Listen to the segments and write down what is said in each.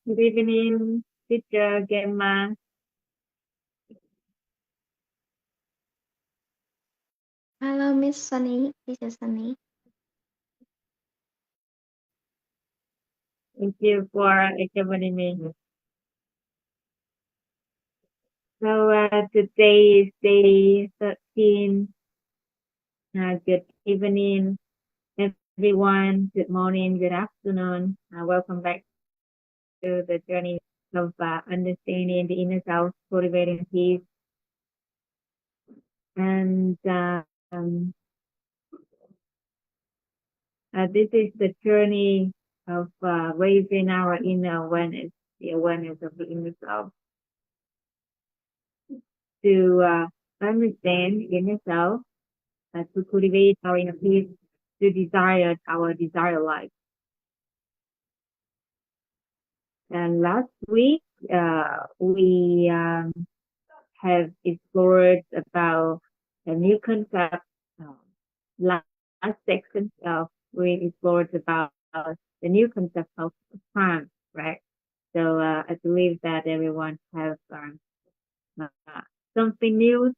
Good evening, teacher Gemma. Hello, Miss Sunny. This is Sunny. Thank you for accompanying me. So today is day 13. Good evening, everyone. Good morning, good afternoon. Welcome back to the journey of understanding the inner self, cultivating peace. And this is the journey of raising our inner awareness, the awareness of the inner self, to understand inner self, to cultivate our inner peace, to desire our desired life. And last week, we have explored about a new concept. Um, last section, we explored about the new concept of time, right? So I believe that everyone has uh, something new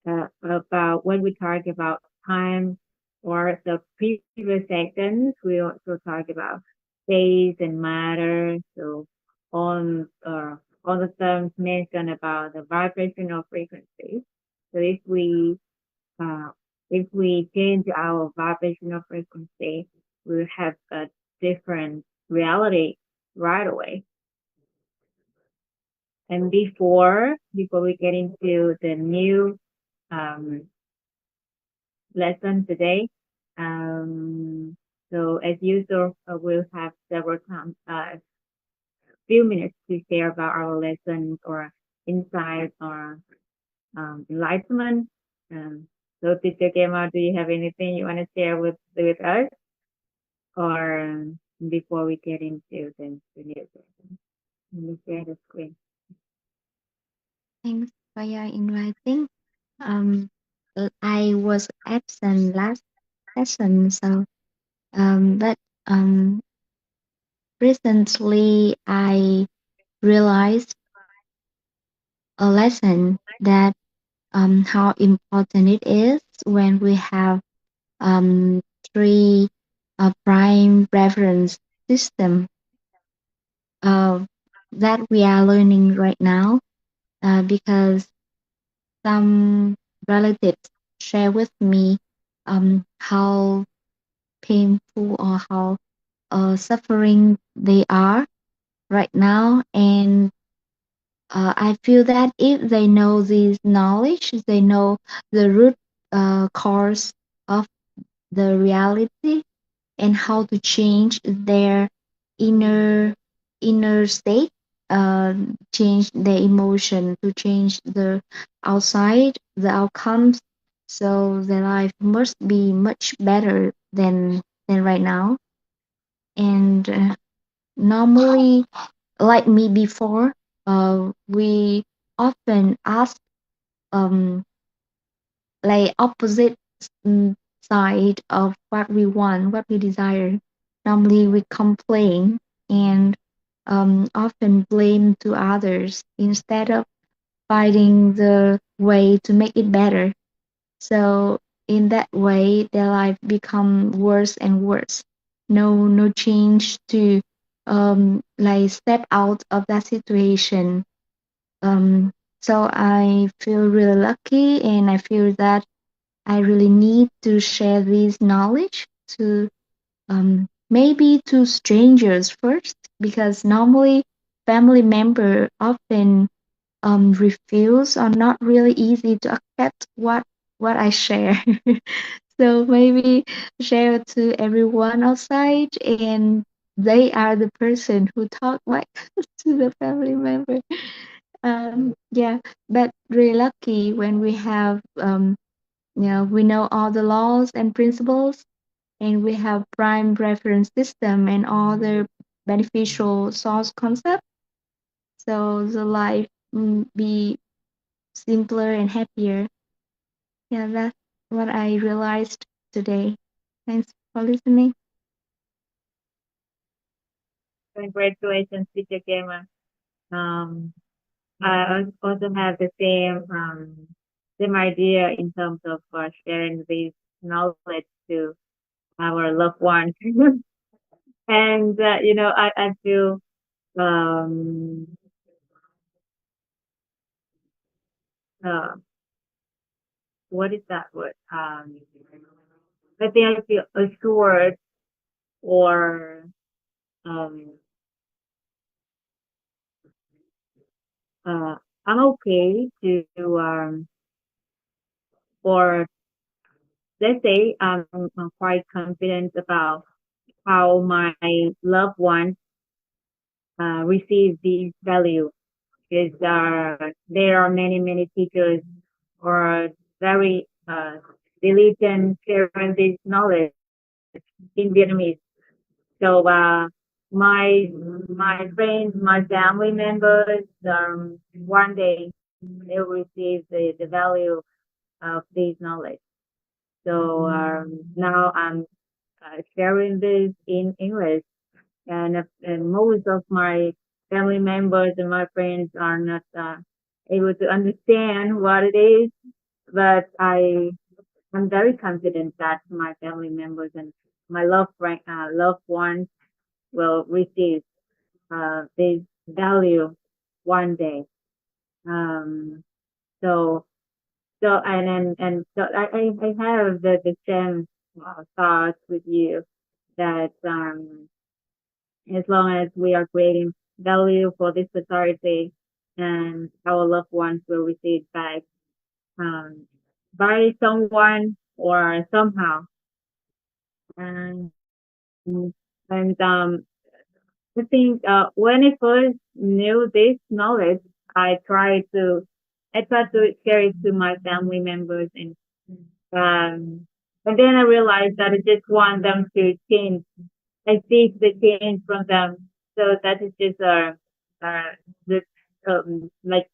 about when we talk about time or the previous sections, we also talk about space and matter. So on all the terms mentioned about the vibrational frequency. So uh, if we change our vibrational frequency, we'll have a different reality right away. And before we get into the new um, lesson today. Um, so as usual, we'll have several times, few minutes to share about our lessons or insights or enlightenment. So Teacher Gemma, do you have anything you want to share with us or before we get into the new lesson? Let me share the screen. Thanks for your inviting. Um, I was absent last session, so but um, recently I realized a lesson that how important it is when we have um three prime reference system uh, that we are learning right now because some relatives share with me how painful or how suffering they are right now. And I feel that if they know this knowledge, they know the root cause of the reality and how to change their inner inner state, change their emotion, to change the outside, the outcomes, so their life must be much better than right now. And normally, like me before, we often ask um like opposite mm, side of what we want, what we desire. Normally, we complain and often blame to others instead of finding the way to make it better. So in that way, their life become worse and worse. No change to like step out of that situation. Um, so I feel really lucky, and I feel that I really need to share this knowledge to maybe to strangers first, because normally family member often refuse or not really easy to accept what I share. So maybe share to everyone outside, and they are the person who talk like to the family member. Yeah, but really lucky when we have we know all the laws and principles, and we have prime reference system and all the beneficial source concept. So the life be simpler and happier. Yeah, that's what I realized today. Thanks for listening. Congratulations, teacher Gemma. Um, I also have the same idea in terms of sharing this knowledge to our loved ones. And I feel um uh what is that word? I think I feel assured or um uh I'm okay to or let's say I'm quite confident about how my loved ones receive these values. Because there are many teachers who are very diligent sharing this knowledge in Vietnamese. So my friends, my family members, one day they'll receive the value of this knowledge. So now I'm sharing this in English, and most of my family members and my friends are not able to understand what it is, but I'm very confident that my family members and my loved ones will receive this value one day. Um, so and so I have the same thoughts with you that as long as we are creating value for this society and our loved ones will receive back um, by someone or somehow. And and I think when I first knew this knowledge, I tried to I tried to share it to my family members um and then I realized that I just want them to change. I seek the change from them. So that is just the like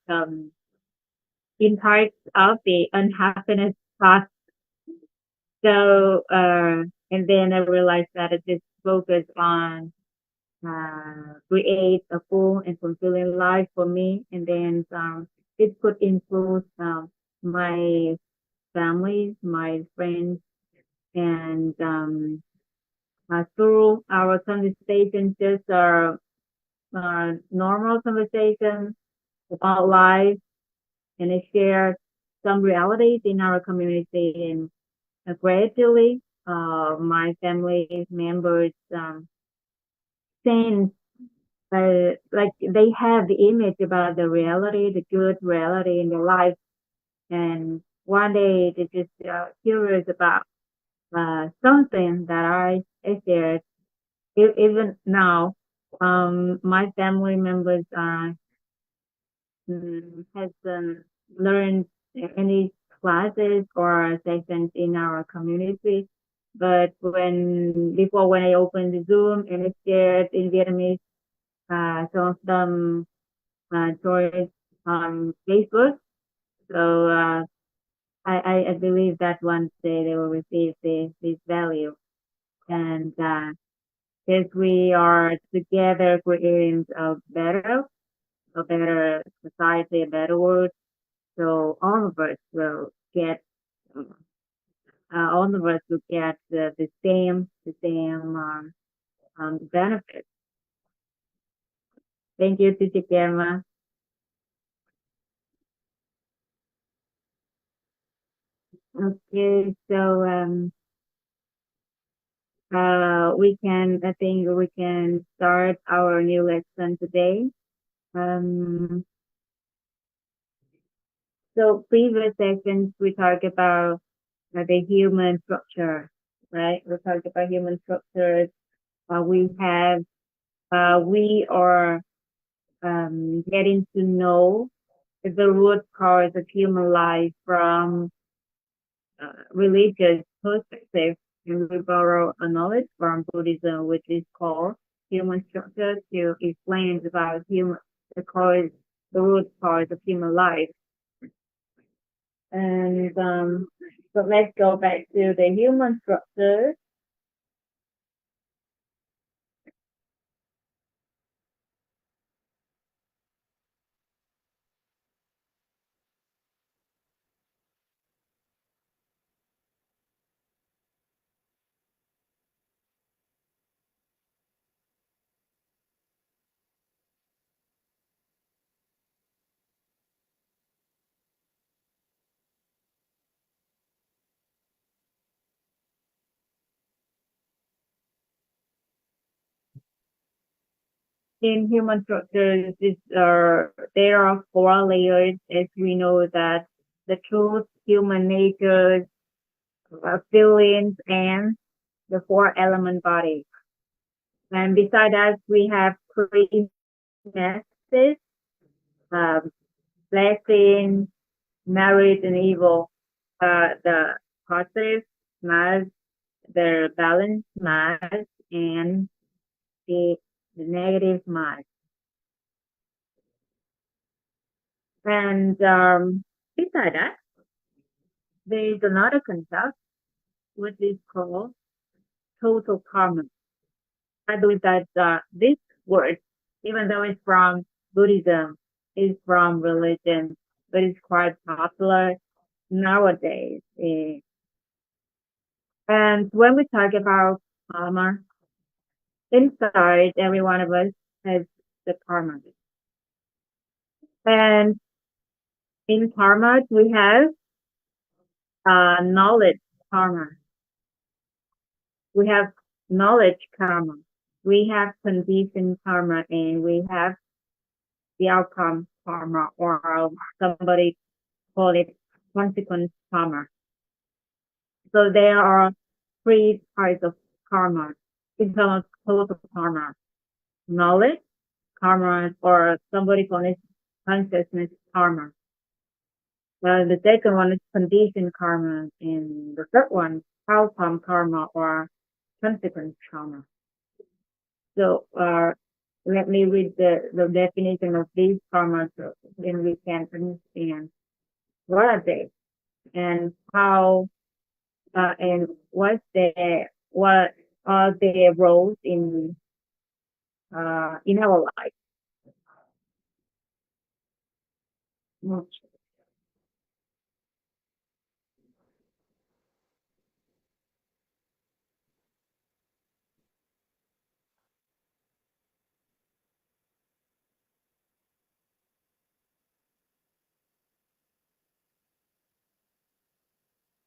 in parts of the unhappiness thought. So and then I realized that I just focus on create a full and fulfilling life for me, and then it could include my family, my friends, and through our conversation, just normal conversation about life, and I share some realities in our community, and gradually, my family members sense like they have the image about the reality, the good reality in their life, and one day they just curious about something that I shared. Even now, my family members hasn't learned any classes or sessions in our community. But when I opened the Zoom and I shared in Vietnamese, some of them joined on Facebook. So I believe that one day they will receive this value. And if we are together creating a better society, a better world, so all of us will get the same benefit. Thank you, Teacher Gemma. Okay, so I think we can start our new lesson today. Um, so previous sessions we talked about the human structure, right? We talked about human structures. We are getting to know the root cause of human life from religious perspective. And we borrow a knowledge from Buddhism, which is called human structure, to explain about the cause, the root cause of human life. And so let's go back to the human structure. in human structures, there are four layers, as we know that the truth, human nature, feelings, and the four element body. And beside us, we have three messages, um, blessing, merit, and evil. The positive mass, the balanced mass, and the, the negative mass. And beside that, there is another concept which is called total karma. I believe that this word, even though it's from Buddhism, is from religion, but it's quite popular nowadays. And when we talk about karma, inside every one of us has the karma. And in karma, we have knowledge karma. We have knowledge karma. We have condition karma, and we have the outcome karma, or somebody call it consequence karma. So there are three types of karma in terms of total karma: knowledge karma, or somebody call it consciousness karma. The second one is condition karma, and the third one outcome karma or consequence karma. So let me read the definition of these karmas so then we can understand what are they and how and what are their roles in our life.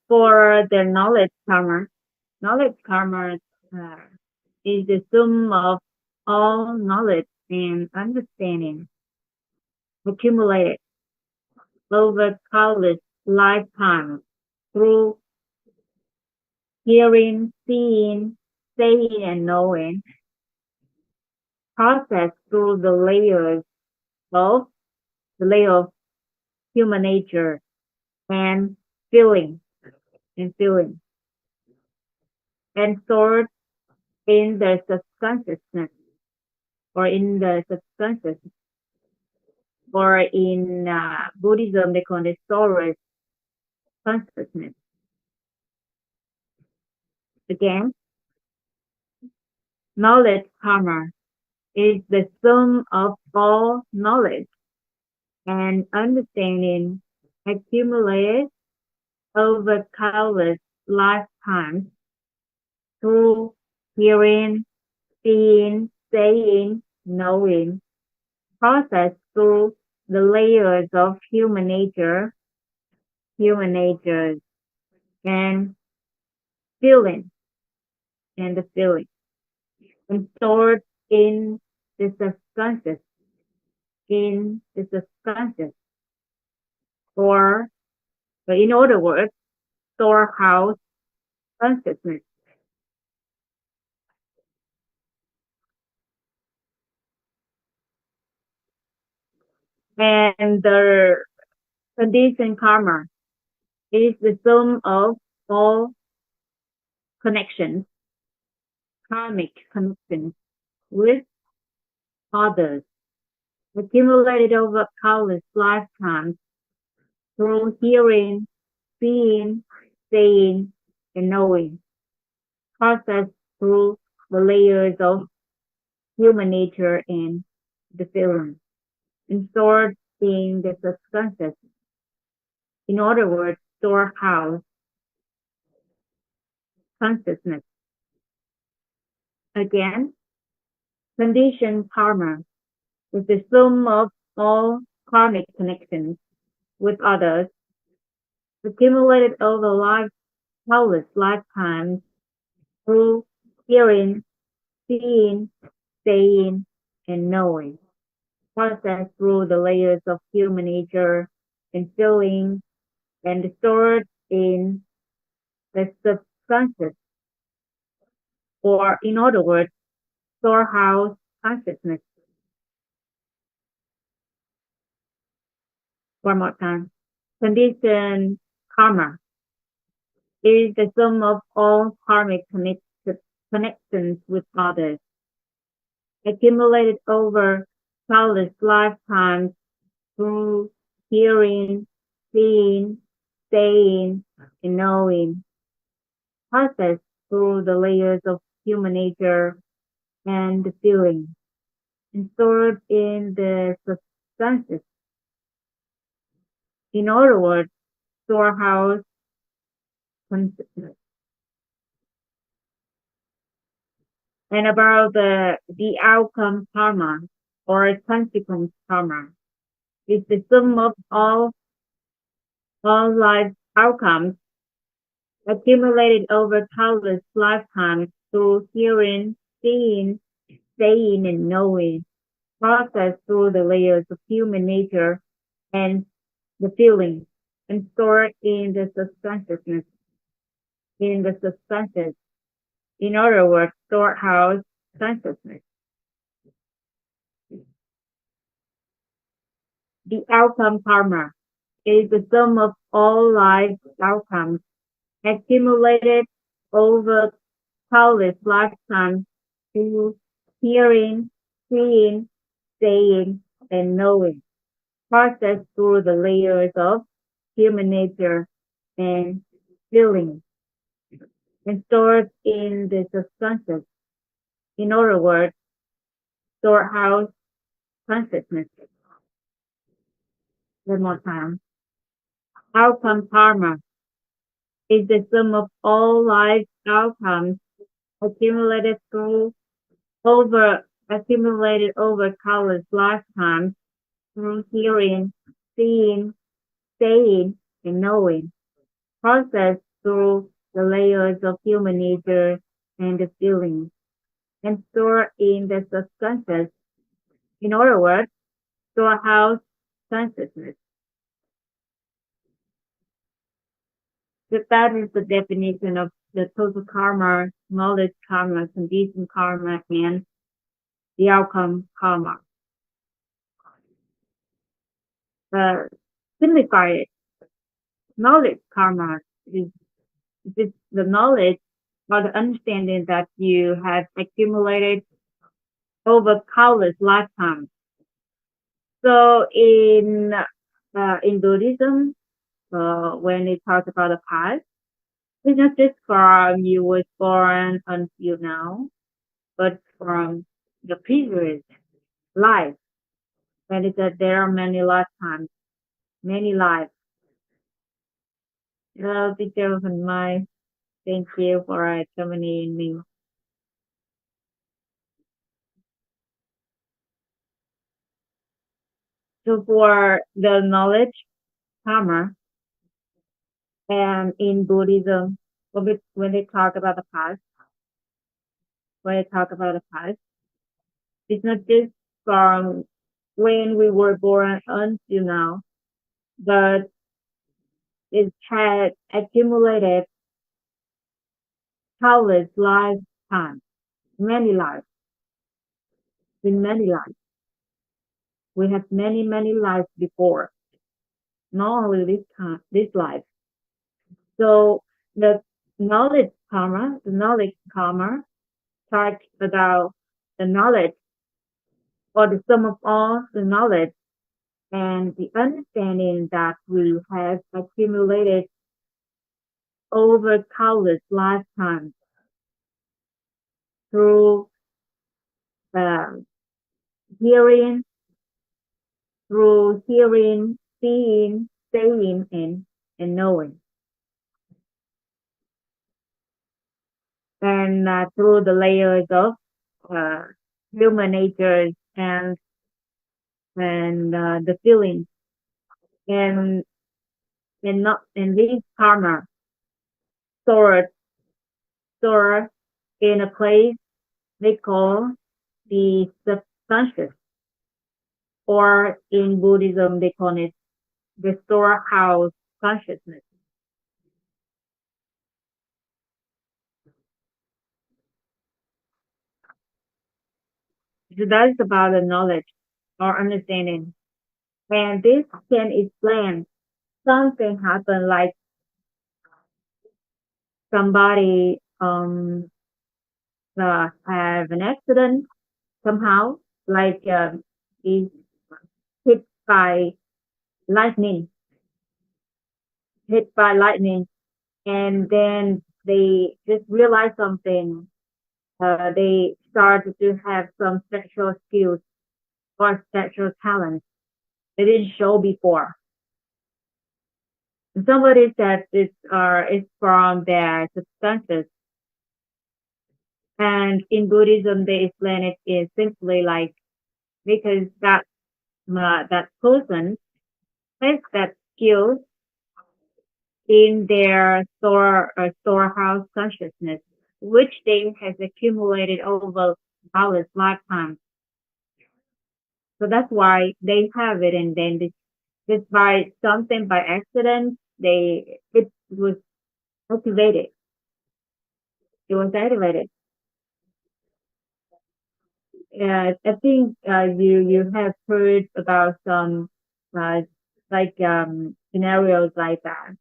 For the knowledge karma uh, is the sum of all knowledge and understanding accumulated over countless lifetimes through hearing, seeing, saying, and knowing, processed through of the layer of human nature and feeling feeling, and stored in the subconsciousness or in the subconscious, or in Buddhism they call it solar consciousness. Again, knowledge karma is the sum of all knowledge and understanding accumulated over countless lifetimes through hearing, seeing, saying, knowing, processed through the layers of human nature, and feeling, and the feeling, and stored in the subconscious, in the subconscious, or, in other words, storehouse consciousness. And the condition karma is the sum of all connections, karmic connections with others, accumulated over countless lifetimes through hearing, seeing, saying, and knowing, processed through the layers of human nature and the feeling, and stored in the subconscious. In other words, storehouse consciousness. Again, conditioned karma is the sum of all karmic connections with others, accumulated over countless lifetimes through hearing, seeing, saying, and knowing, processed through the layers of human nature and feeling, and stored in the subconscious, or in other words, storehouse consciousness. One more time. Condition karma is the sum of all karmic connections with others, accumulated over countless lifetimes through hearing, seeing, saying, and knowing, processed through the layers of human nature and the feeling, and stored in the subconscious. In other words, storehouse consciousness. And about the outcome karma or consequence karma is the sum of all life outcomes accumulated over countless lifetimes through hearing, seeing, saying, and knowing, processed through the layers of human nature and the feeling, and stored in the subconsciousness, in the subconscious. In other words, storehouse consciousness. The outcome karma is the sum of all life outcomes accumulated over countless lifetimes through hearing, seeing, saying, and knowing, processed through the layers of human nature and feeling, and stored in the subconscious. In other words, storehouse consciousness. One more time. Outcome karma is the sum of all life outcomes accumulated through accumulated over countless lifetimes through hearing, seeing, saying, and knowing, processed through the layers of human nature and the feelings, and stored in the subconscious. In other words, storehouse consciousness. That is the definition of the total karma, knowledge karma, condition karma, and the outcome karma. Simplify it. Knowledge karma is the knowledge or the understanding that you have accumulated over countless lifetimes. So in Buddhism, when they talk about the past, it's not just from you was born until now, but from the previous life. And it's that there are many lifetimes, many lives. Teacher of my thank you for accompanying me. So for the knowledge karma, and in Buddhism, when they talk about the past, when they talk about the past, it's not just from when we were born until now, but it had accumulated countless lifetimes, many lives, in many lives. We have many, many lives before, not only this life. So the the knowledge karma talks about the knowledge or the sum of all the knowledge and the understanding that we have accumulated over countless lifetimes through um, hearing, seeing, saying, and knowing, and through the layers of uh, human nature and the feelings, and not and this karma stored stored in a place they call the conscious, or in Buddhism they call it the storehouse consciousness. So that is about the knowledge or understanding. And this can explain something happen like somebody have an accident somehow, like is hit by lightning, hit by lightning, and then they just realize something. They start to have some special skills or special talents they didn't show before. And somebody said it's from their substances, and in Buddhism they explain it is simply like because that person has that skill in their storehouse consciousness, which they has accumulated over countless lifetimes. So that's why they have it, and then just by something by accident, it was activated. It was activated. I think you have heard about some uh, like scenarios like that.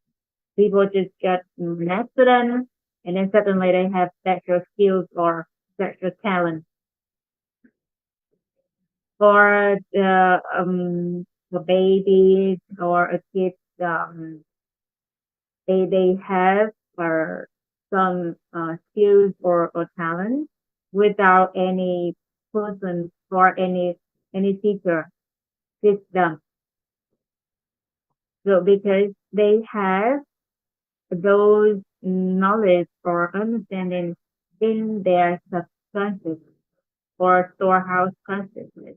People just get an accident, and then suddenly they have special skills or special talent. Or the babies or a kid, they have or some skills or talent without any person or any teacher teach them. So because they have those knowledge or understanding in their subconscious or storehouse consciousness,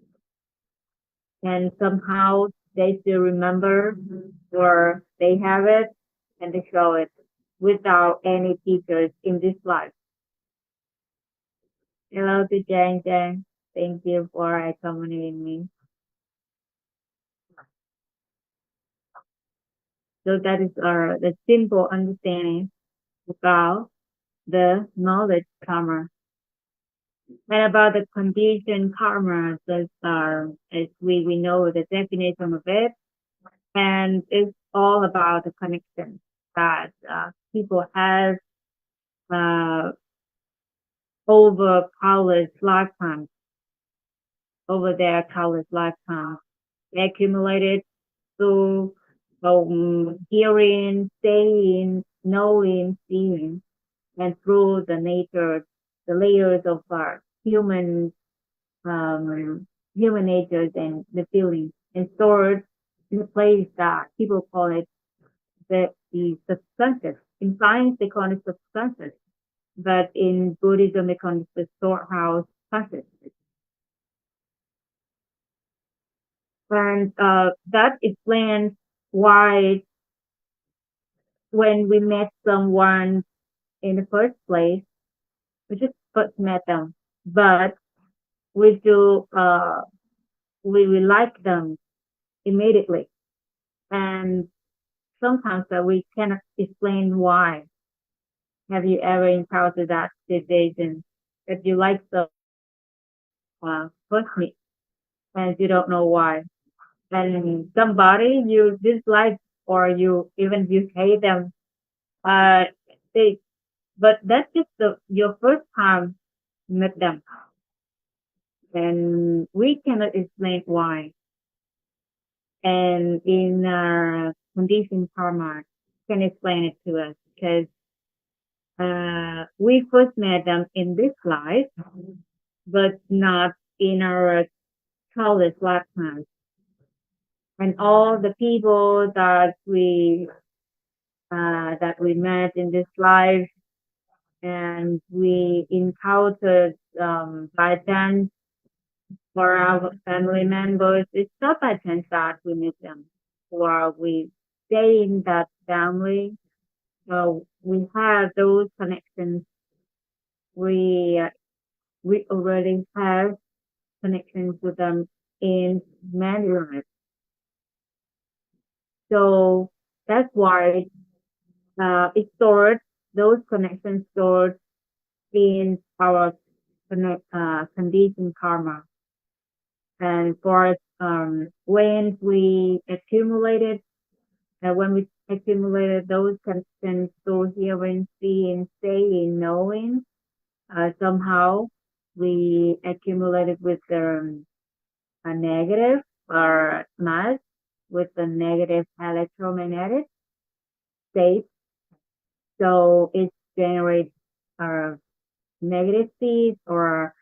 and somehow they still remember or they have it and they show it without any teachers in this life. Hello to Jang Jang. Thank you for accommodating me. So that is the simple understanding about the knowledge karma. And about the condition karma, as we know the definition of it, and it's all about the connection that people have uh, over countless lifetimes, over their countless lifetimes. They accumulated through hearing, saying, knowing, seeing, and through the nature, the layers of our human natures and the feelings, and stored in a place that people call it the subconscious. In science, they call it subconscious, but in Buddhism, they call it the storehouse consciousness. And that explains why when we met someone in the first place, we just first met them, but we do we like them immediately, and sometimes that we cannot explain why. Have you ever encountered that situation that you like the first meet and you don't know why, and somebody you dislike or you hate them, uh, they but that's just your first time met them, and we cannot explain why. And in our condition karma can explain it to us because we first met them in this life, but not in our childhood lifetime. And all the people that we met in this life and we encountered by chance for our family members, it's not by chance that we meet them or we stay in that family. So we have those connections we we already have connections with them in many lives. So that's why it's stored, those connections stored in our conditioned karma. And for when we accumulated those connections through hearing, seeing, saying, knowing, somehow we accumulated with a negative or mass with the negative electromagnetic state. So it generates uh, negative seeds or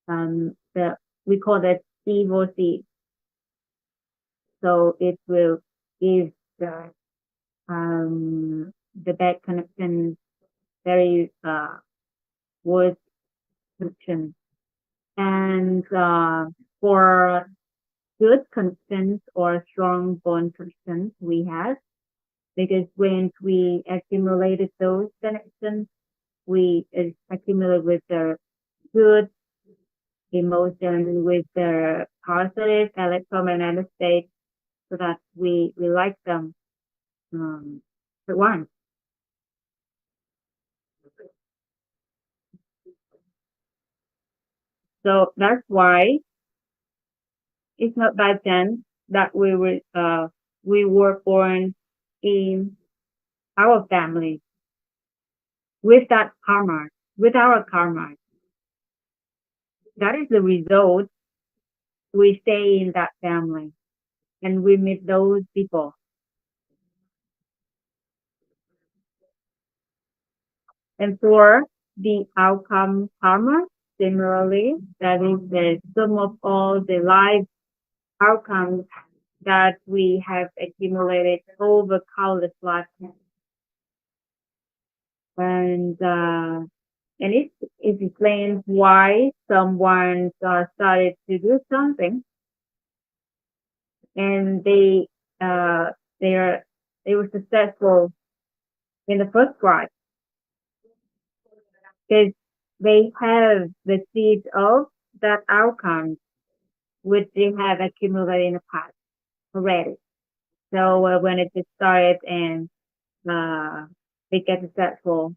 the we call that evil seed. So it will give the bad connection very worse connection. And for good connections or strong bond connections we have, because when we accumulated those connections, we accumulate with the good emotion, with the positive electromagnetic state, so that we like them at once. So that's why it's not by chance that we were born in our family with that karma, with our karma. That is the result. We stay in that family and we meet those people. And for the outcome karma, similarly, that is the sum of all the life outcomes that we have accumulated over countless lifetimes. And it explains why someone started to do something and uh, they are they were successful in the first try because they have the seed of that outcome which they have accumulated in the past already. So when it just started and uh, they get successful,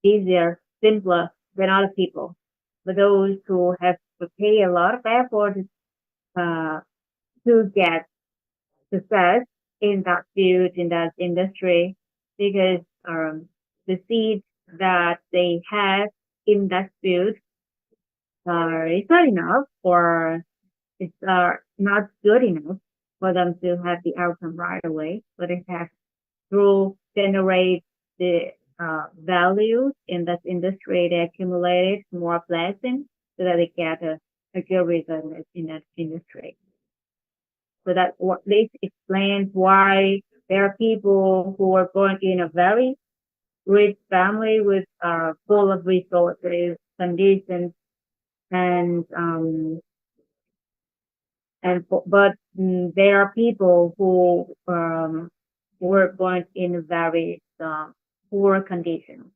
easier, simpler than other people. But those who have to pay a lot of effort uh, to get success in that field, in that industry, because the seeds that they have in that field is not enough or it's not good enough for them to have the outcome right away, but it has to generate the values in that industry, they accumulated more blessings so that they get a good result in that industry. So that what this explains why there are people who are born in a very rich family with full of resources, conditions, and but there are people who were born in very poor conditions.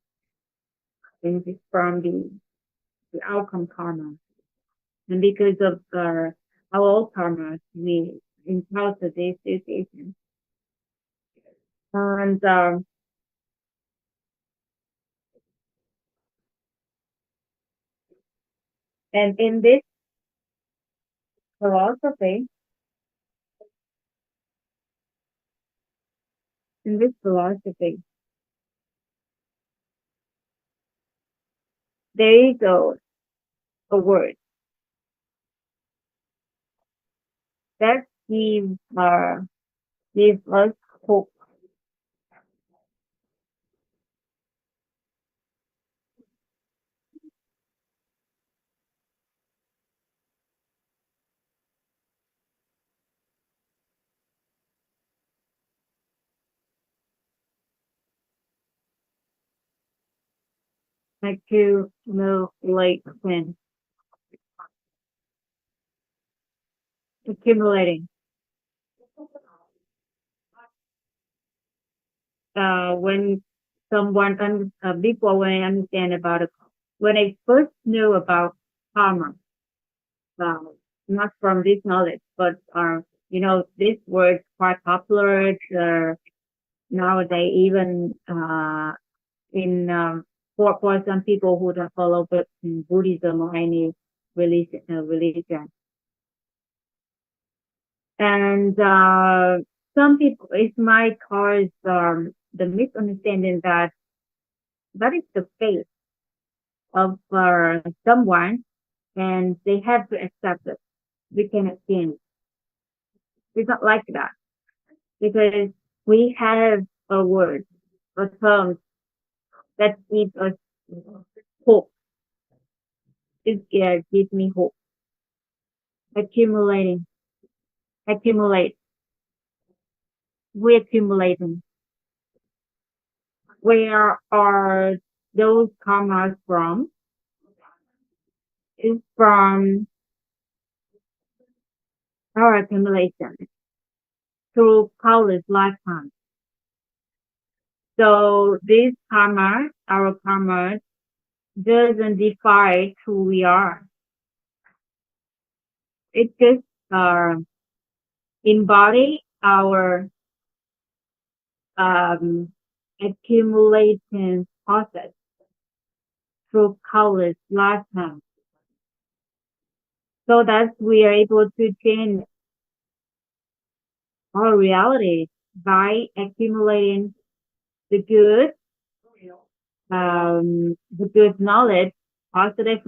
This is from the outcome karma, and because of our old karma, we encounter this situation. And and philosophy, in this philosophy, there is a word that gives us hope. Like to know, like when accumulating. When before when I understand about it, when I first knew about karma, uh, not from this knowledge, but this word quite popular nowadays, even in for some people who don't follow Buddhism or any religion. And some people, it might cause the misunderstanding that that is the faith of someone, and they have to accept it. We cannot change. It's not like that because we have a word, a term that gives us hope. It gives me hope. Accumulating, accumulate. We accumulating. Where are those karmas from? Is from our accumulation through countless lifetimes. So this karma, our karma, doesn't define who we are. It just uh, embody our um, accumulation process through countless lifetimes, so that we are able to change our reality by accumulating the the good knowledge, positive,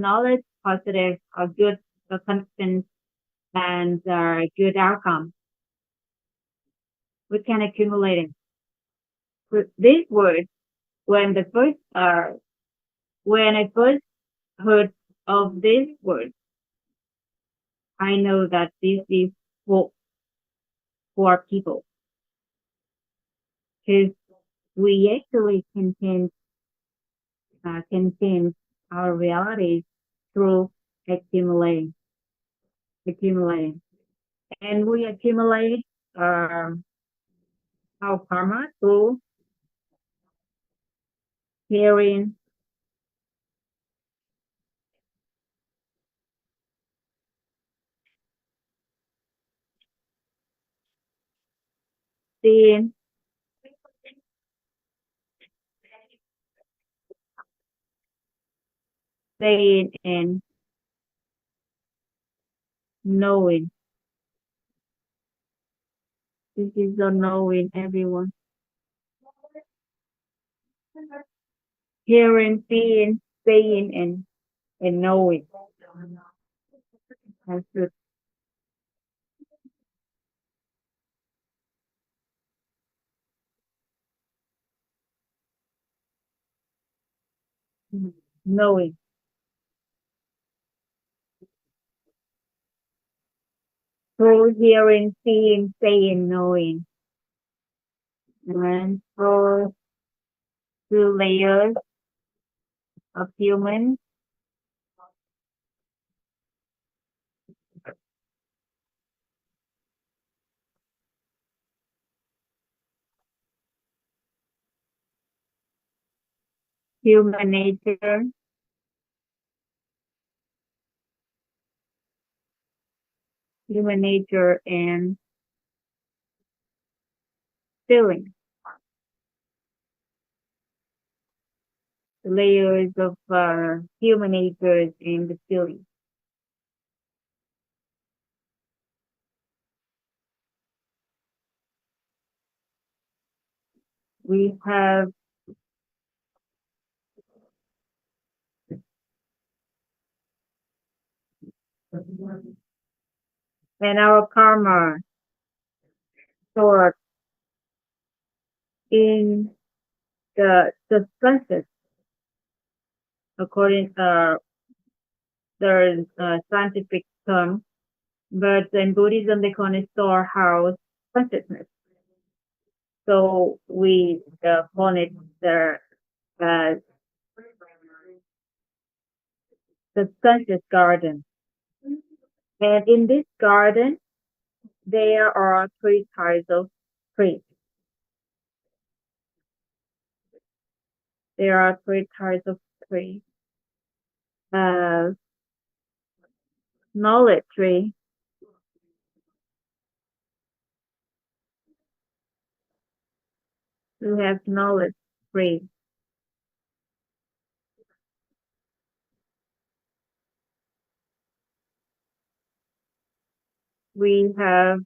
good constant, and good outcome. We can accumulate it. With these words, when the first when I first heard of these words, I know that this is for people, because we actually can change our realities through accumulating, accumulating, and we accumulate um, our karma through hearing, seeing, saying, and knowing. This is the knowing, everyone. Hearing, seeing, saying, and knowing. That's good. Knowing. Through hearing, seeing, saying, knowing. And through layers of human nature, and feeling. The layers of human nature and the feeling. We have, and our karma stored in the subconscious, according the scientific term, but in Buddhism they call it storehouse consciousness. So we call it uh, the conscious garden. And in this garden, there are three types of trees. There are three types of trees. Uh, knowledge tree. We have knowledge tree. We have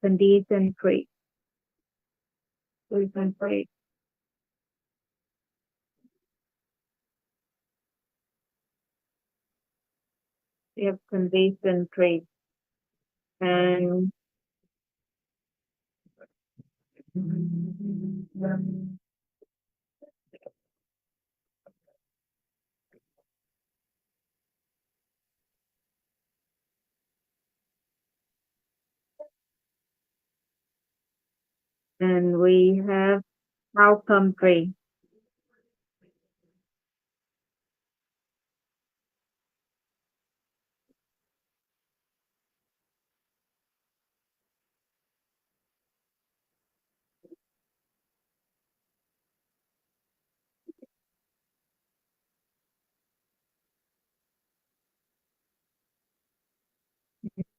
condition tree. Condition tree. We have condition tree. And and we have outcome tree.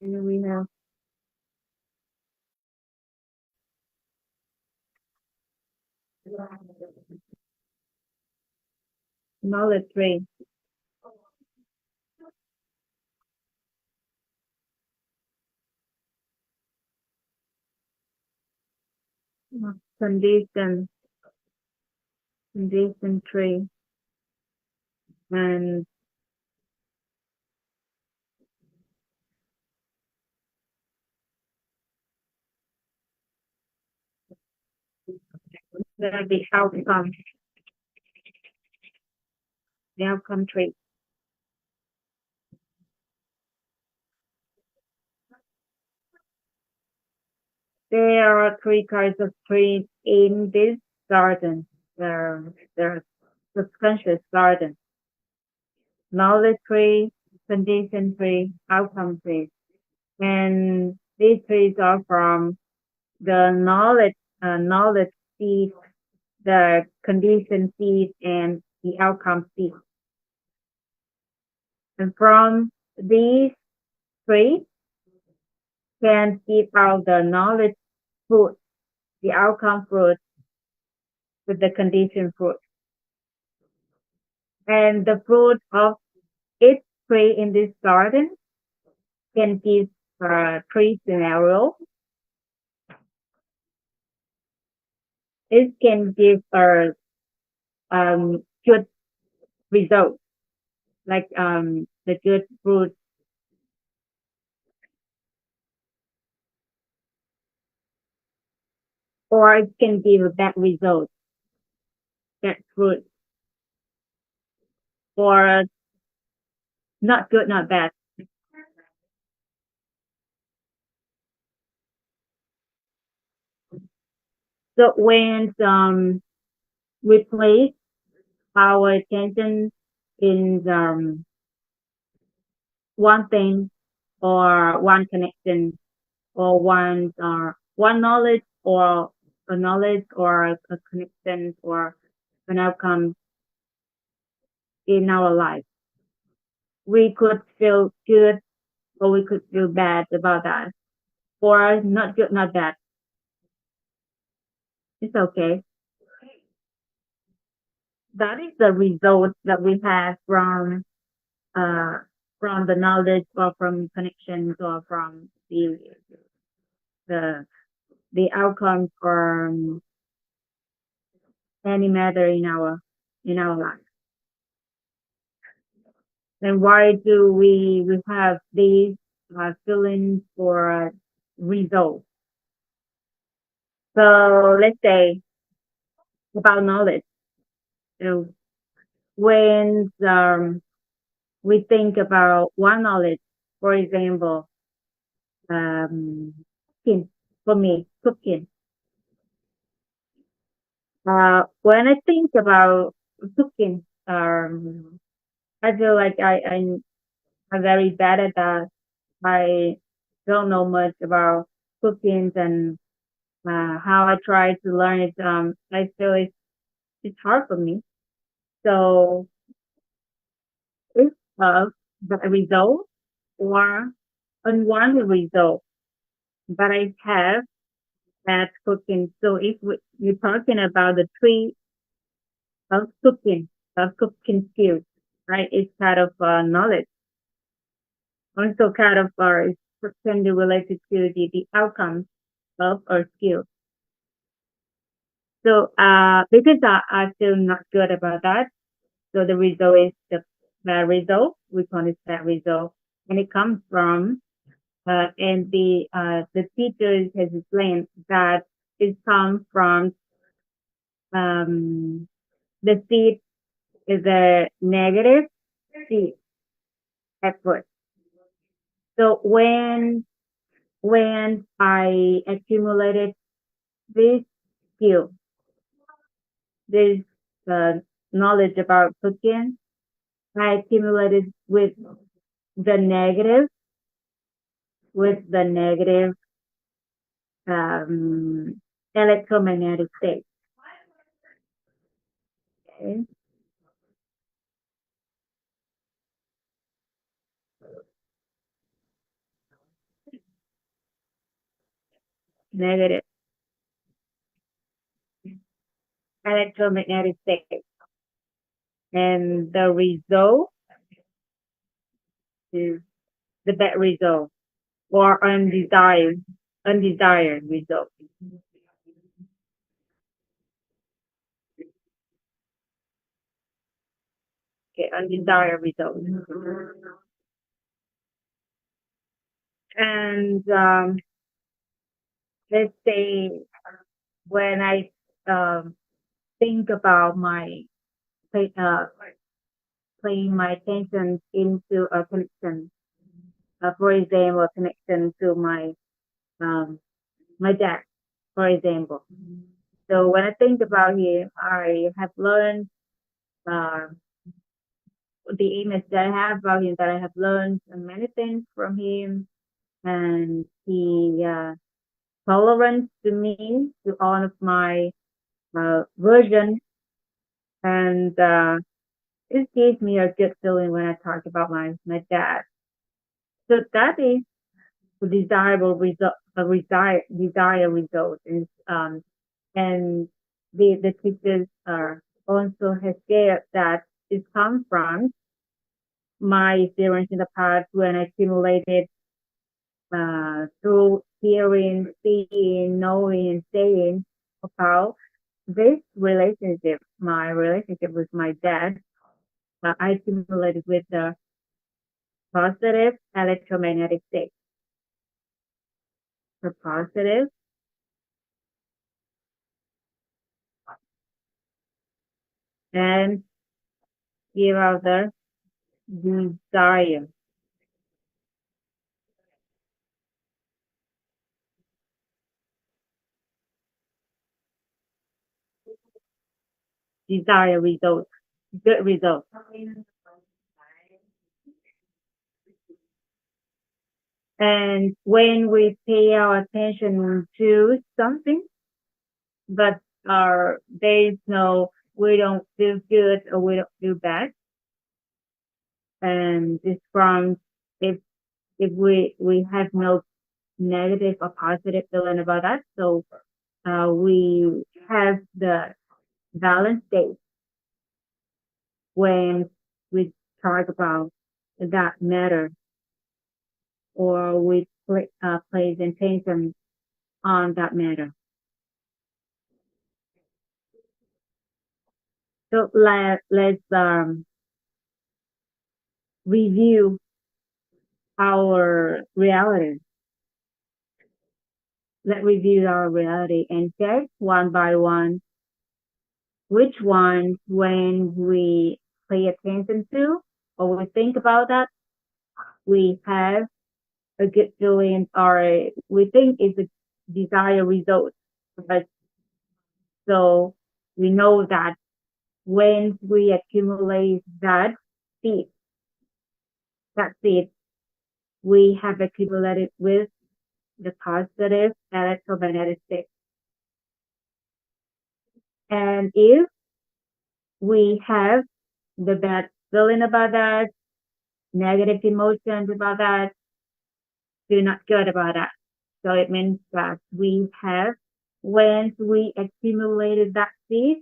And we have knowledge tree. Condition, condition tree. And the outcome tree. There are three kinds of trees in this garden. There are subconscious garden. Knowledge tree, condition tree, outcome tree. And these trees are from the knowledge seed, the condition seed, and the outcome seed. And from these trees can seed out the knowledge fruit, the outcome fruit with the condition fruit. And the fruit of each tree in this garden can give three scenarios. It can give a good result, like the good fruit, or it can give a bad result, bad fruit, or not good, not bad. So when we place our attention in one thing or one connection or one knowledge or a knowledge or a connection or an outcome in our life, we could feel good or we could feel bad about that, or not good, not bad. It's okay. That is the result that we have uh from the knowledge or from connections or from the the outcome from any matter in our life. And why do we have these feelings or results? So let's say about knowledge. So when we think about one knowledge, for example, um, cooking, for me, cooking. When I think about cooking, I feel like I'm very bad at that. I don't know much about cooking and how I try to learn it. I feel it's hard for me. So of the result or unwanted result that I have at cooking. So if we're talking about the tree of cooking, skills, right? It's kind of knowledge. Also kind of is extremely related to the outcomes of our skills. So because I feel not good about that, so the result is the bad result. Which one is bad result? And it comes from and the teachers has explained that it comes from the seed is a negative seed at first. So when I accumulated this skill, this knowledge about cooking, I accumulated the negative the negative um, electromagnetic state. Okay? Negative electromagnetic state. And the result is the bad result or undesired result. Okay, undesired result. And let's say when I um, think about my uh, playing my attention into a connection, for example, a connection to um, my dad, for example. So when I think about him, I have learned uh, the image that I have about him, that I have learned many things from him, and he tolerance to me, to all of my versions, and it gives me a good feeling when I talk about my dad. So that is a desirable result, desired result, and the teachers also has shared that it comes from my experience in the past when I accumulated through hearing, seeing, knowing, and saying about this relationship, my relationship with my dad. I accumulated with the positive electromagnetic state. The positive and give out the desire, desire result, good result. And when we pay our attention to something, but there's no, we don't feel good or we don't feel bad. And this from if we have no negative or positive feeling about that, so we have the balance state when we talk about that matter or we place attention on that matter. So let's review our reality. Let's review our reality and check one by one which ones when we pay attention to or we think about that, we have a good feeling or we think it's a desired result. But so we know that when we accumulate seed, that seed, we have accumulated with the positive electromagnetic state. And if we have the bad feeling about that, negative emotions about that, feel not good about that. So it means that we have, when we accumulated that seed,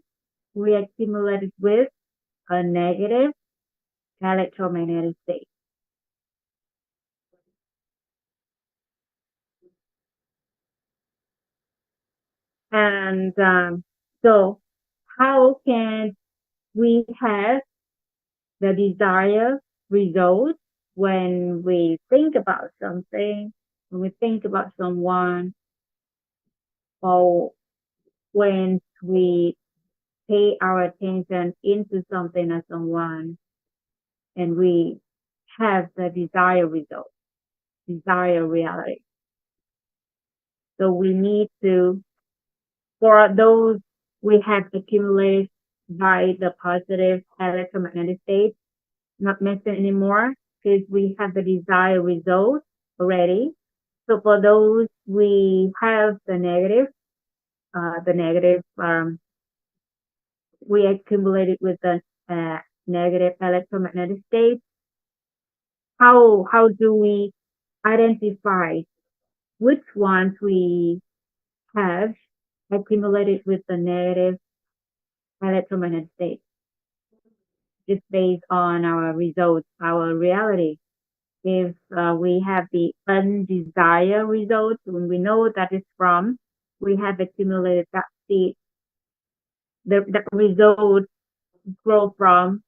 we accumulated with a negative electromagnetic state. And so, how can we have the desired result when we think about something, when we think about someone, or when we pay our attention into something or someone and we have the desired result, desired reality. So we need to, for those we have accumulated by the positive electromagnetic state, not mentioned anymore because we have the desired result already. So for those we have the negative, we accumulated with the negative electromagnetic state. How do we identify which ones we have accumulated with the negative electromagnetic state? It's based on our results, our reality. If we have the undesired results, when we know that it's from, we have accumulated that seed, the result grow from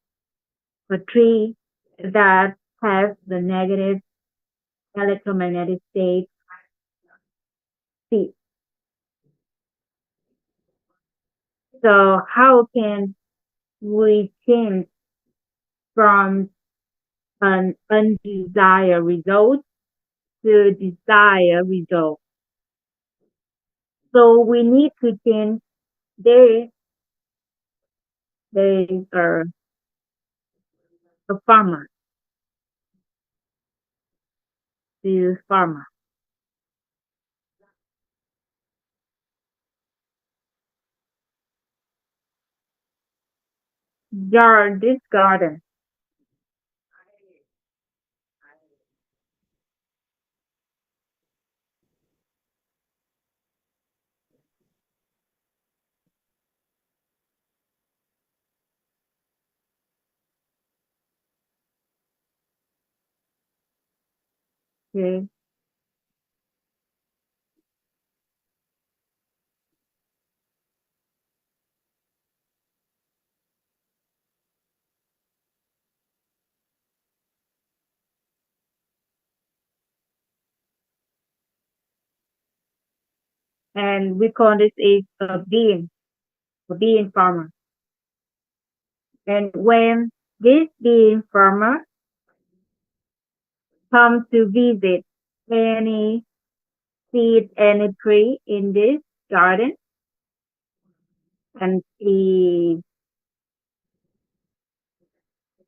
a tree that has the negative electromagnetic state seed. So how can we change from an undesired result to desired result? So we need to change this. There is a farmer, this farmer. This garden. Okay. And we call this a bean farmer. And when this bean farmer comes to visit any seed, any tree in this garden, and he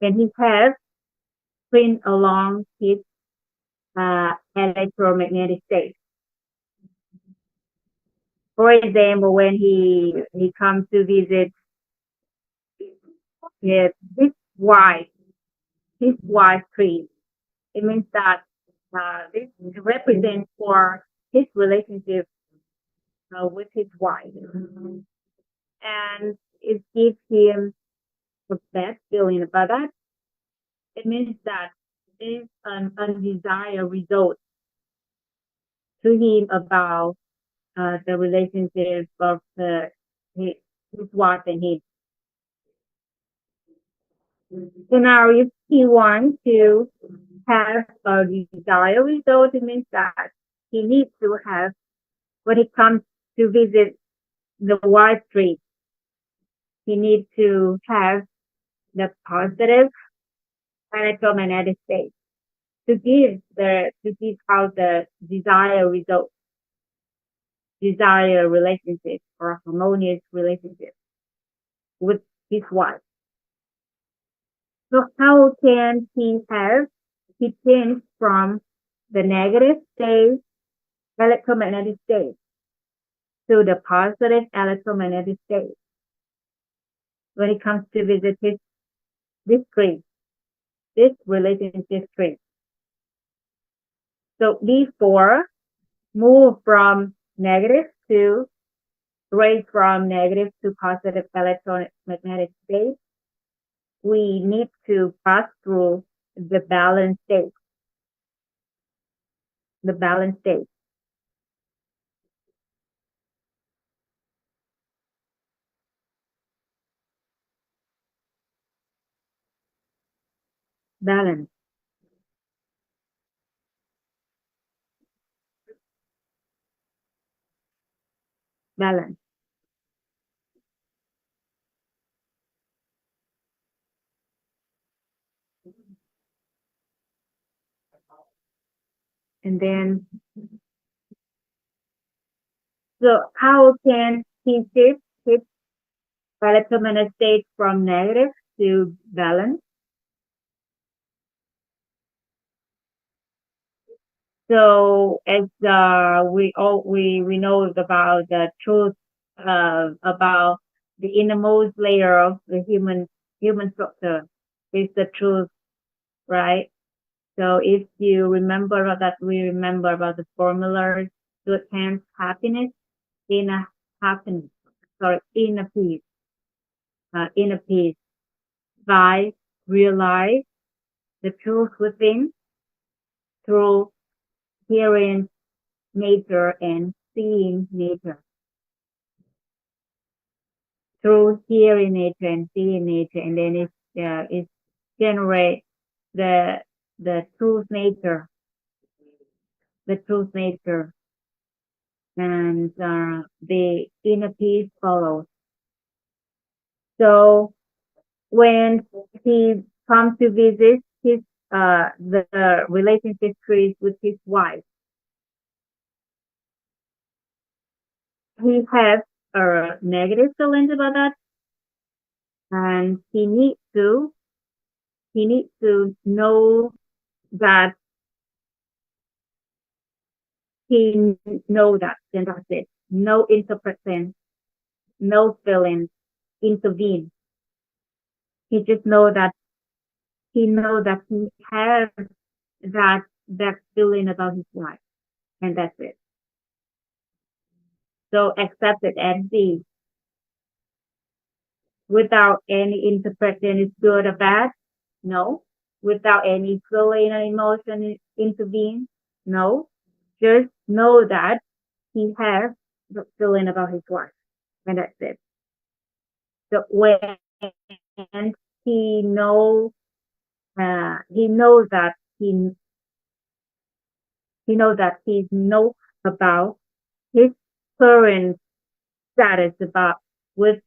has print along his electromagnetic state. For example, when he comes to visit his, wife, his wife tree, it means that this represents for his relationship with his wife, and it gives him a bad feeling about that. It means that is an undesired result to him about the relationship of his wife and his. So now if he wants to have a desired result, it means that he needs to have, when he comes to visit the wife tree, he needs to have the positive electromagnetic state to give out the desired result, desired relationship or harmonious relationship with his wife. So how can he change from the negative state, electromagnetic state, to the positive electromagnetic state when it comes to visit this tree? this relationship trait. So before move from negative to raise from negative to positive electromagnetic state, we need to pass through the balance state. The balance state. Balance. Balance. And then, so how can he shift his electromagnetic state from negative to balance? So as we know about the truth about the innermost layer of the human structure is the truth, right? So if you remember that we remember about the formulas to attain happiness, inner happiness, sorry, inner peace by realize the truth within through hearing nature and seeing nature. Through hearing nature and seeing nature, and then it generate the the truth nature, the truth nature, and the inner peace follows. So when he comes to visit his the relationship trees with his wife, he has a negative feelings about that, and he needs to know that he know that, then that's it. No interpretation, no feelings intervene. He just know that he has that feeling about his wife, and that's it. So accept it and see without any interpretation is good or bad. No. Without any feeling or emotion intervene. No. Just know that he has the feeling about his wife, and that's it. So when he know he knows that he knows that he know about his current status about with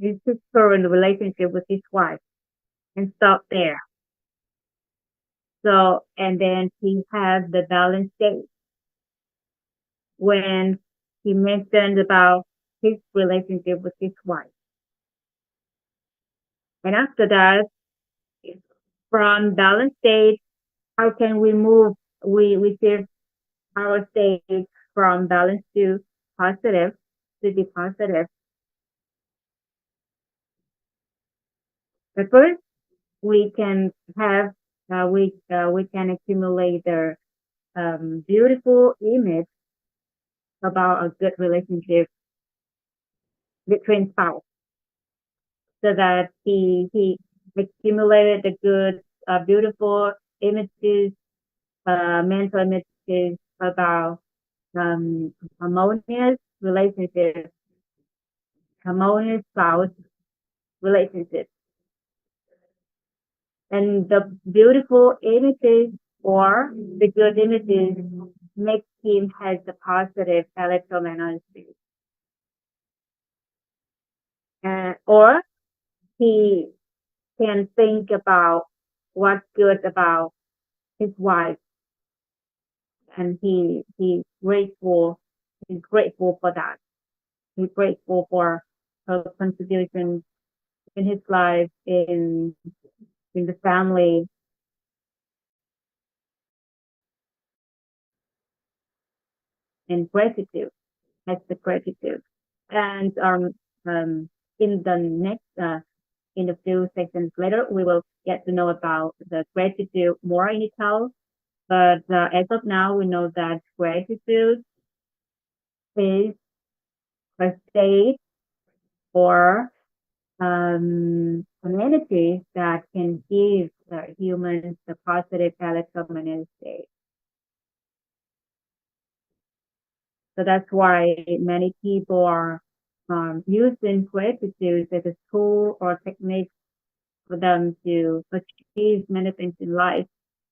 his current relationship with his wife, and stop there. So and then he has the balance state when he mentioned about his relationship with his wife. And after that, from balance state, how can we move? We shift our state from balance positive to the positive. But first, we can have we can accumulate the beautiful image about a good relationship between spouse, so that he accumulated the good beautiful images, mental images about harmonious relationship, harmonious spouse relationship. And the beautiful images or the good images make him has the positive electromagnetic. Or he can think about what's good about his wife, and he's grateful for that. He's grateful for her contribution in his life, in the family, and gratitude. That's the gratitude. And in the next in a few seconds later, we will get to know about the gratitude more in detail. But as of now, we know that gratitude is a state or community that can give humans the positive electromagnetic state. So that's why many people are using gratitude as a tool or technique for them to achieve many things in life.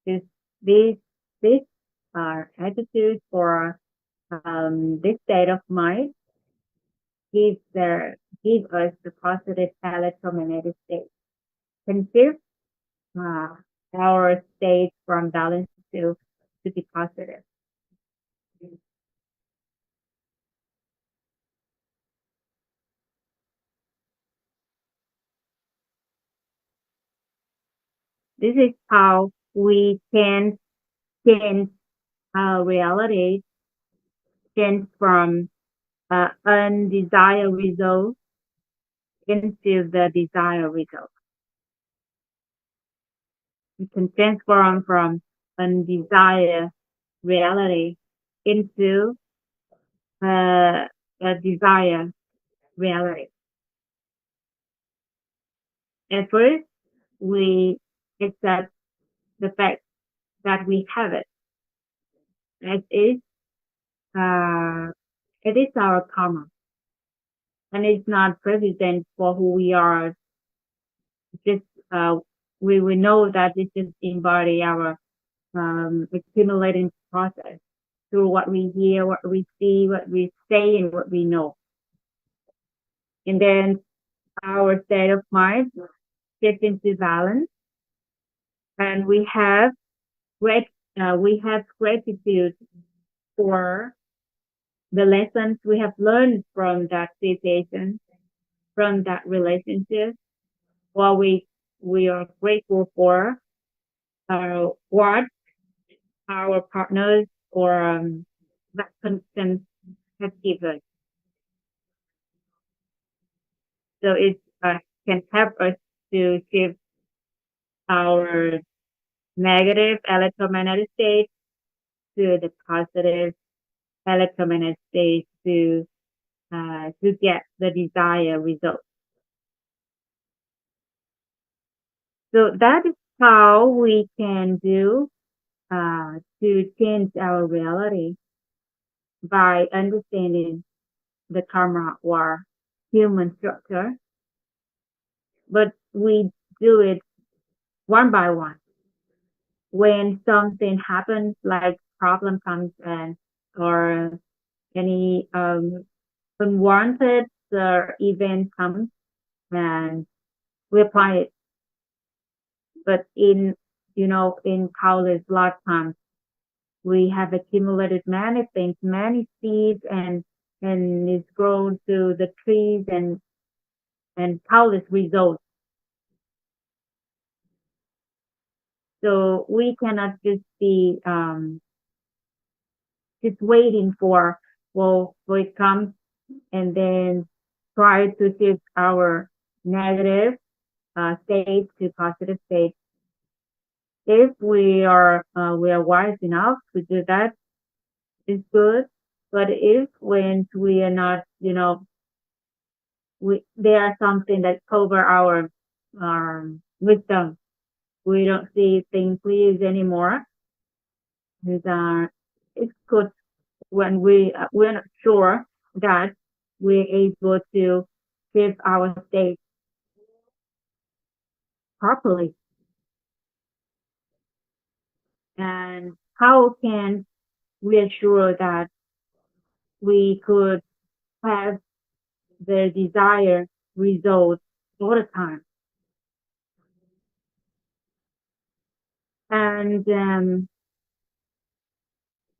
Because these these attitudes or this state of mind give their give us the positive electromagnetic state. Can shift uh, our state from balance to be positive. This is how we can change our reality, change from undesired result into the desired result. We can transform from undesired reality into a desired reality. At first, we accept the fact that we have it as is. Uh, it is our karma, and it's not represent for who we are. Just we know that it just embody our accumulating process through what we hear, what we see, what we say, and what we know. And then our state of mind gets into balance, and great we have gratitude for the lessons we have learned from that situation, from that relationship. What we are grateful for what our partners or that connection has given. So it can help us to shift our negative electromagnetic state to the positive electromagnetic state to get the desired result. So that is how we can do to change our reality by understanding the karma or human structure, but we do it one by one. When something happens, like problem comes and or any unwanted event comes, and we apply it. But in countless lifetimes, we have accumulated many things, many seeds, and it's grown to the trees and countless results. So we cannot just be just waiting for it comes and then try to shift our negative state to positive state. If we are wise enough to do that, it's good. But if when we are not, there are something that cover our wisdom. We don't see things clear anymore. And, it's good when we're not sure that we're able to give our state properly. And how can we ensure that we could have the desired results all the time? And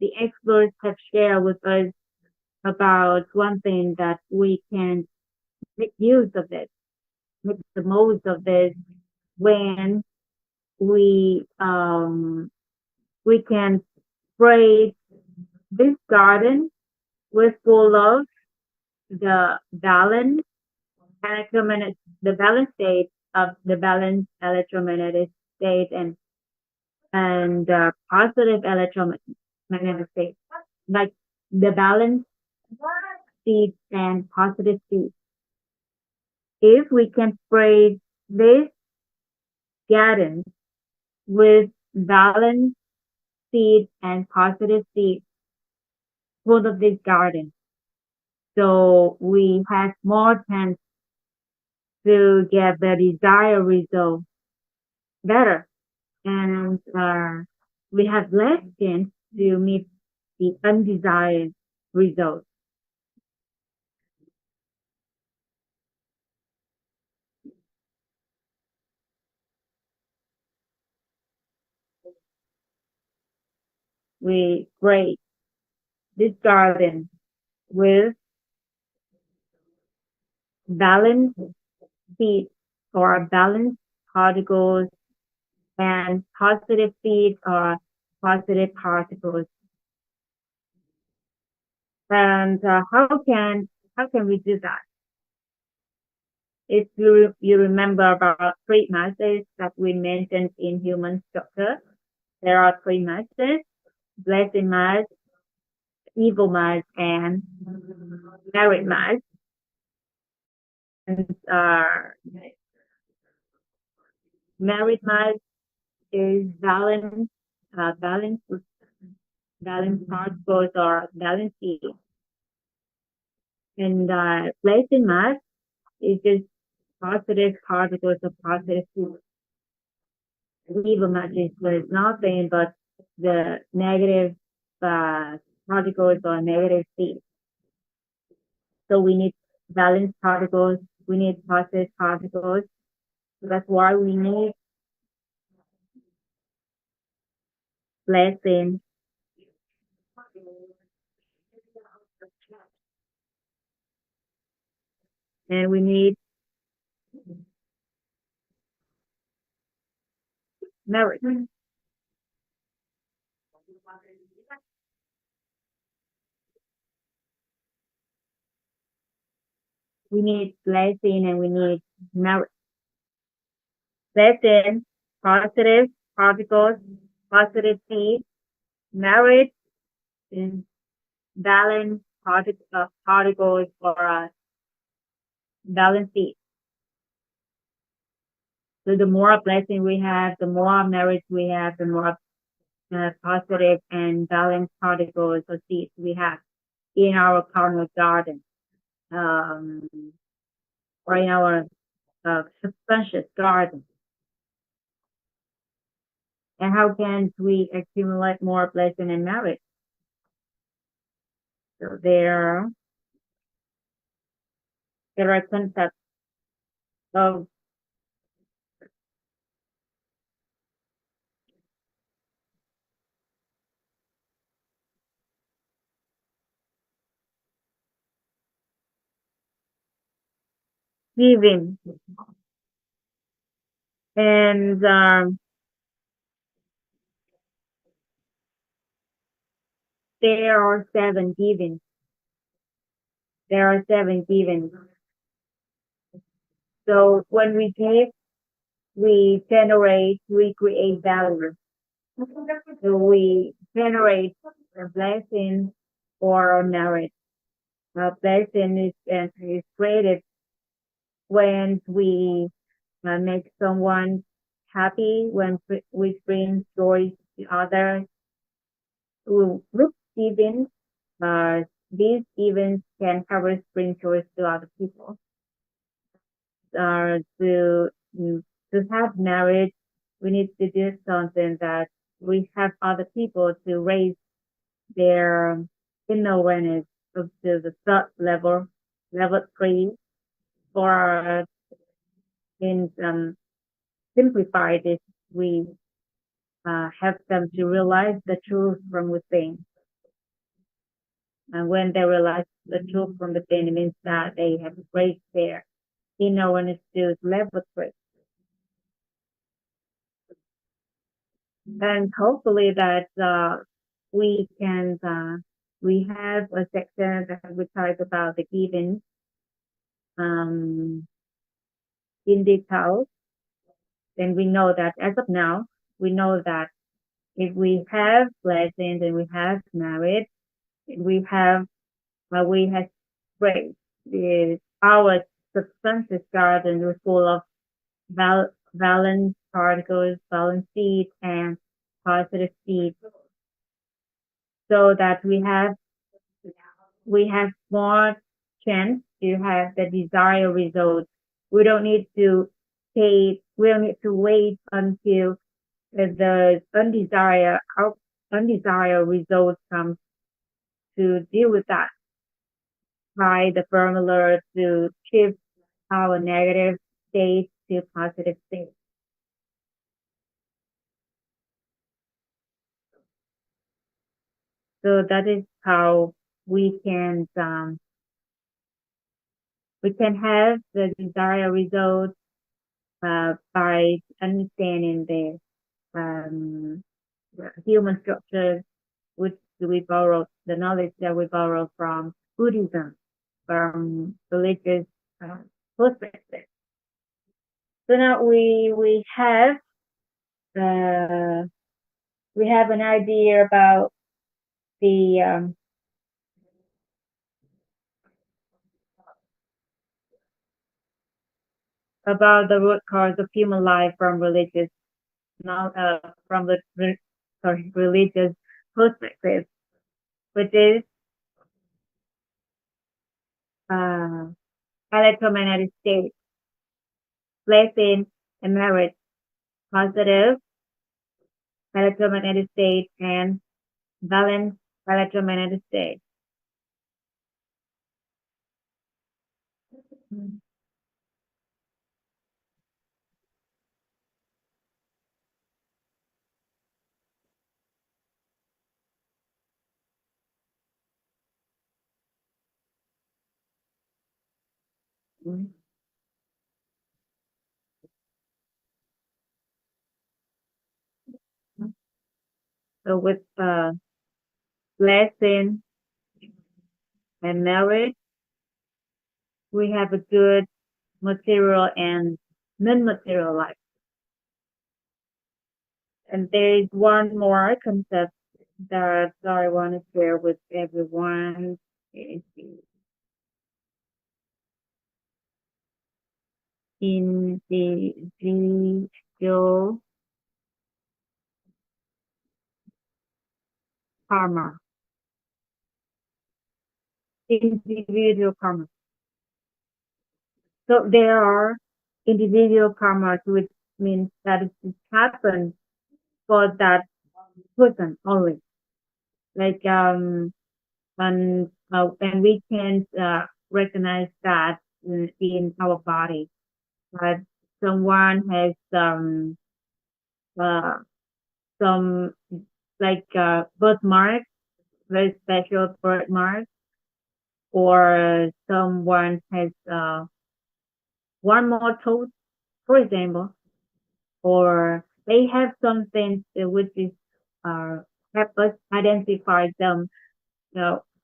the experts have shared with us about one thing that we can make use of it, make the most of this when we we can spray this garden with full of the balance electromagnetic the balance state of the balanced electromagnetic state and positive electromagnetic state, like the balanced seed and positive seed. If we can spray this garden with balanced seed and positive seed full of this garden, so we have more chance to get the desired result better, and we have less chance to meet the undesired result. We spray this garden with balanced seed or balanced particles and positive seed or positive particles. And how can we do that? If you remember about three masters that we mentioned in human structure, there are three masters: blessing mass, evil mass, and merit mass. And merit mass is balance, balance particles or balance seed. And blessing mass is just positive particles of positive seed. Evil mass is nothing but the negative uh, particles or negative seed. So we need balanced particles, we need positive particles. So that's why we need blessing and we need merit. We need blessing and we need merit. Blessing, positive particles, positive seed, merit is balanced particles or balanced seed. So the more blessing we have, the more merit we have, the more positive and balanced particles or seeds we have in our karma garden, um, or in our subconscious garden. And how can we accumulate more blessing and merit? So there are concepts of giving, and there are seven givings. There are seven givings. So when we give, we create value. So we generate a blessing or merit. A blessing is created when we make someone happy, when we bring joy to others. Group events, these events can cover bring joy to other people. To have marriage, we need to do something that we have other people to raise their inner awareness up to the third level, level three, or in simplify this, we help them to realize the truth from within. And when they realize the truth from within, it means that they have raised their inner awareness to level three. And hopefully that we can we have a section that we talk about the giving in detail. then we know that as of now, we know that if we have blessings and we have merit, we have grace. Our subconscious garden is full of valence particles, valence seeds, and positive seeds, so that we have more chance to have the desired results. We don't need to we don't need to wait until the undesired results come to deal with that. Try the formula to shift our negative state to positive state. So that is how we can have the desired results by understanding um, the human structures, which we borrow the knowledge that we borrow from Buddhism, from religious uh, perspective. So now uh, we have an idea the um, about the root cause of human life from religious, not from the religious perspective, which is uh, electromagnetic state, blessing and merit, positive electromagnetic state, and balanced electromagnetic state. Mhm. So with blessing and merit, we have a good material and non-material life. And there is one more concept that I want to share with everyone. Is the individual karma. Individual karma. So there are individual karmas, which means that it happens for that person only. Like and we can recognize that in our body. But someone has uh, some like birthmark, very special birthmark, or someone has one more tooth, for example, or they have something which is help us identify them,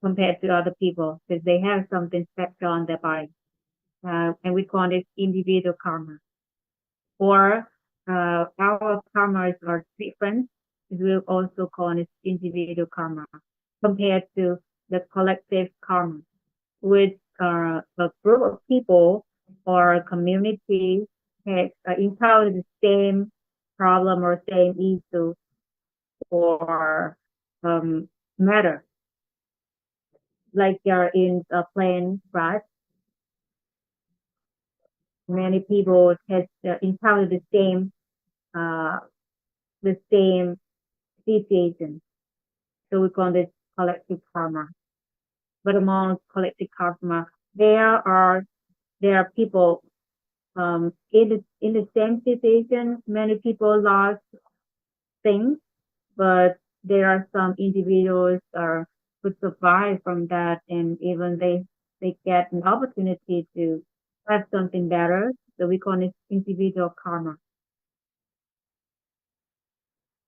compared to other people because they have something special on their body, and we call it individual karma. Or our karmas are different. We also call it individual karma compared to the collective karma, which a group of people or a community has encountered the same problem or same issue or matter. Like in a plane crash, many people has encountered uh, the same situation. So we call this collective karma. But among collective karma, there are people in the same situation. Many people lost things, but there are some individuals who survive from that, and even they get an opportunity to have something better. So we call it individual karma.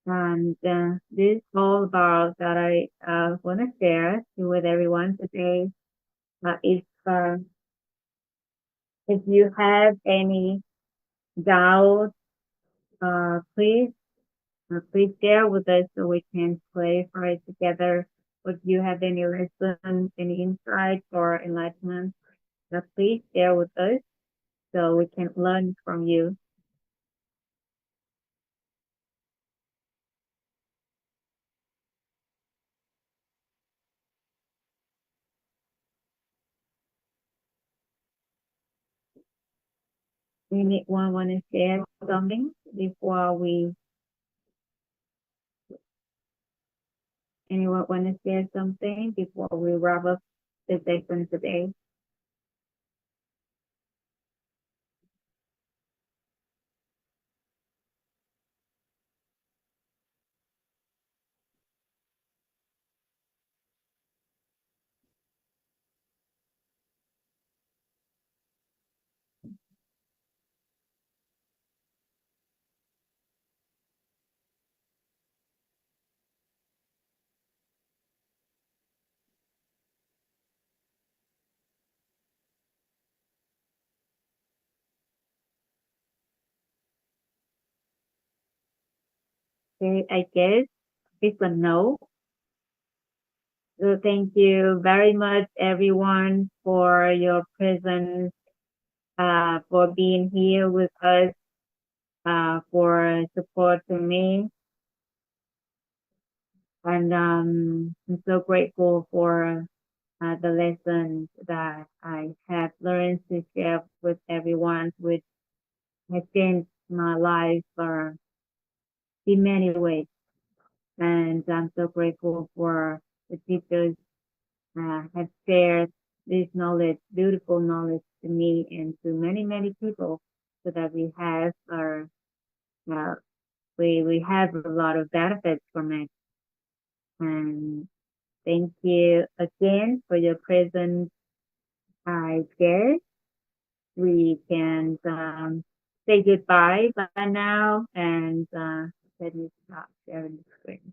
And this is all about that I want to share with everyone today. If you have any doubt Please, please share with us so we can clarify together. If you have any lessons, any insights or enlightenment, please share with us so we can learn from you. Anyone want to share something before we? Anyone want to share something before we wrap up the session today? Okay, I guess it's a no. So thank you very much, everyone, for your presence, for being here with us, for supporting me. And I'm so grateful for the lessons that I have learned to share with everyone, which has changed my life in many ways. And I'm so grateful for the teachers have shared this knowledge, beautiful knowledge to me and to many, many people so that uh, we have a lot of benefits from it. And thank you again for your presence. I guess we can say goodbye by now and let me stop sharing the screen.